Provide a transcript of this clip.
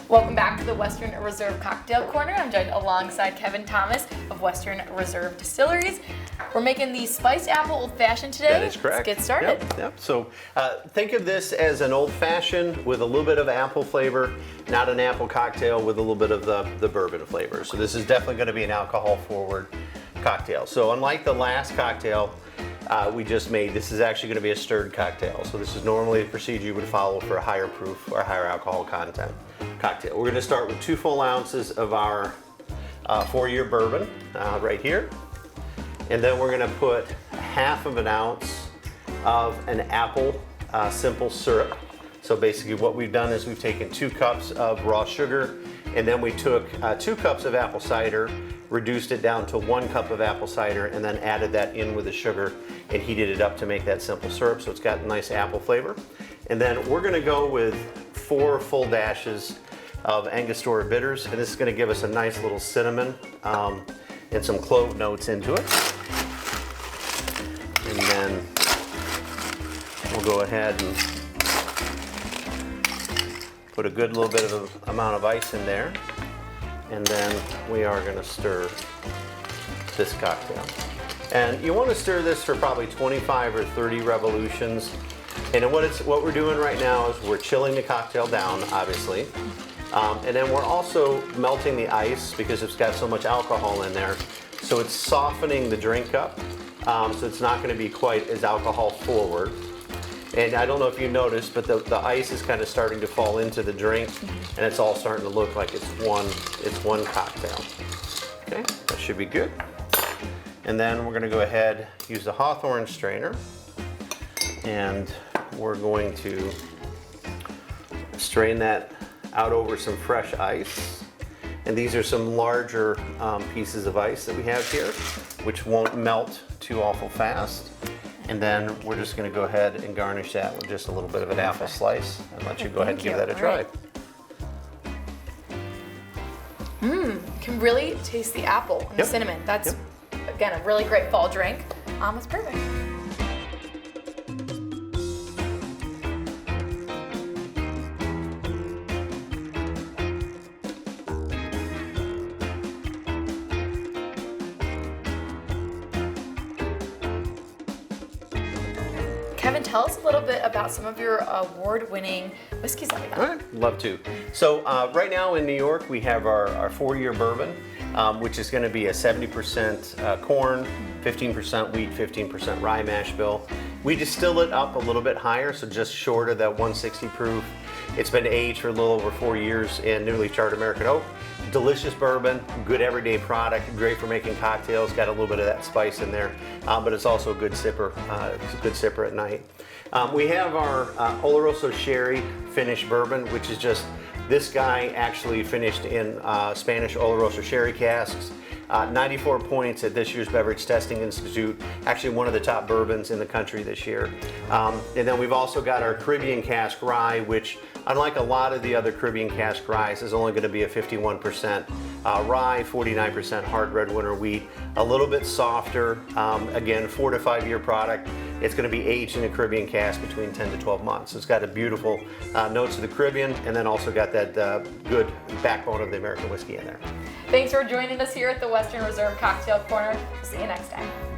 Welcome back to the Western Reserve Cocktail Corner. I'm joined alongside Kevin Thomas of Western Reserve Distilleries. We're making the spiced apple old fashioned today. That is correct. Let's get started. Yep. So think of this as an old fashioned with a little bit of apple flavor, not an apple cocktail with a little bit of the bourbon flavor. So this is definitely going to be an alcohol forward cocktail. So unlike the last cocktail we just made, this is actually going to be a stirred cocktail. So this is normally the procedure you would follow for a higher proof or higher alcohol content cocktail. We're going to start with 2 full ounces of our 4-year bourbon right here. And then we're going to put 1/2 ounce of an apple simple syrup. So basically what we've done is we've taken 2 cups of raw sugar, and then we took 2 cups of apple cider, reduced it down to 1 cup of apple cider, and then added that in with the sugar and heated it up to make that simple syrup, so it's got a nice apple flavor. And then we're going to go with 4 full dashes of Angostura bitters, and this is going to give us a nice little cinnamon and some clove notes into it. And then we'll go ahead and put a good little bit of amount of ice in there. And then we are going to stir this cocktail. And you want to stir this for probably 25 or 30 revolutions. And what we're doing right now is we're chilling the cocktail down, obviously. And then we're also melting the ice because it's got so much alcohol in there. So it's softening the drink up. So it's not going to be quite as alcohol forward. And I don't know if you noticed, but the ice is kind of starting to fall into the drink, and it's all starting to look like it's one cocktail. Okay, that should be good. And then we're going to go ahead, use the Hawthorne strainer, and we're going to strain that out over some fresh ice. And these are some larger pieces of ice that we have here, which won't melt too awful fast. And then we're just going to go ahead and garnish that with just a little bit of an apple slice and let you go ahead and give that a try. Can really taste the apple and the cinnamon. That's, again, a really great fall drink. It's perfect. Kevin, tell us a little bit about some of your award-winning whiskeys that we got. All right, love to. So right now in New York, we have our 4-year bourbon, which is going to be a 70% corn, 15% wheat, 15% rye mash bill. We distill it up a little bit higher, so just short of that 160 proof. It's been aged for a little over 4 years in newly charred American oak. Delicious bourbon, good everyday product, great for making cocktails, got a little bit of that spice in there, but it's also a good sipper. It's a good sipper at night. We have our Oloroso Sherry finished bourbon, which is just this guy actually finished in Spanish Oloroso Sherry casks. 94 points at this year's Beverage Testing Institute, actually one of the top bourbons in the country this year. And then we've also got our Caribbean cask rye, which unlike a lot of the other Caribbean cask ryes is only going to be a 51% rye, 49% hard red winter wheat, a little bit softer, again 4 to 5 year product. It's going to be aged in a Caribbean cask between 10 to 12 months. So it's got a beautiful notes of the Caribbean, and then also got that good backbone of the American whiskey in there. Thanks for joining us here at the Western Reserve Cocktail Corner. See you next time.